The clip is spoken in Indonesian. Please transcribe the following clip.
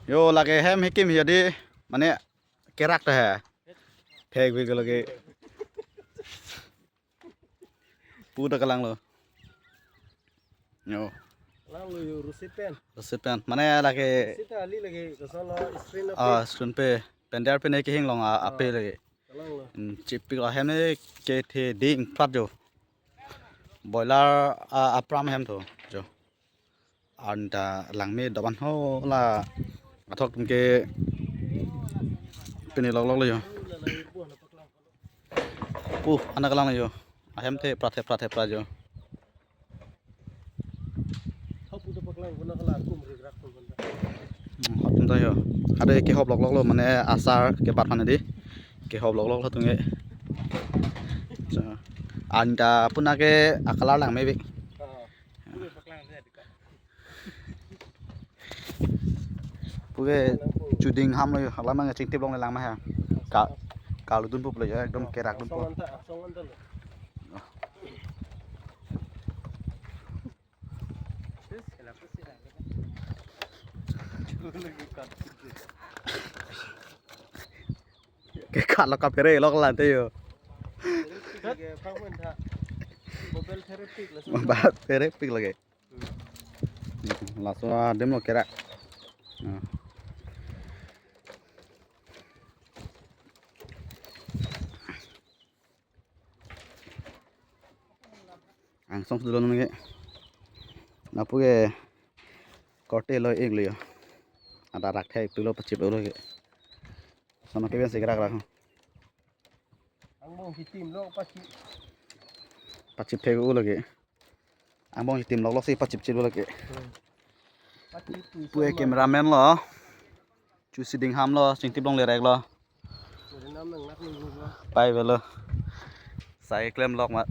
Yo lagi hem hikim jadi mana kerak dah ya. Thek भी lagi. Puda kalang lo. Yo. Lang lo yo Resipen. Mana lagi Sita ali lagi kasala screen screen pe pendar pe naik hing long ape lagi. Lang lo. Chip pi hem ne ke the ding plat jo. Boiler apram hem to jo. Anda lang me daban ho la athok ke pini log lo yo. Anak lang yo. Hem the prat jo. Hapu to paklang guna kala kum rig rak pun banda. Hotum ta yo. Ade ke hop log lo mane asar ke bat phane di. Ke hop log lo tunge. Anda puna ke akala lang me bi. Pure paklang dia dekat. Puge chuding ham lo yo. Hala mang ching tip long le lang ma ha. Ka lu dun pup le yo ekdom kerak dun pup. Songan ta lo. Ke kat lo ka pere lo lan te yo. Mobile therapy lah. Ba pere pik lagi. Langsung dem lo kerak. Langsung dulu nge. Napu ke korte lo ek liyo. Ada rakhe pilo pachip lo ke. Sama ke ben segera rakho. Ang hitim lo Pachip thek u lagi. Ambong hitim lok si pachip chip lagi. Pue cameraman lo. Chu siding ham lo sing tip long le rek lo. Pai ve lo. Sai klem lok ma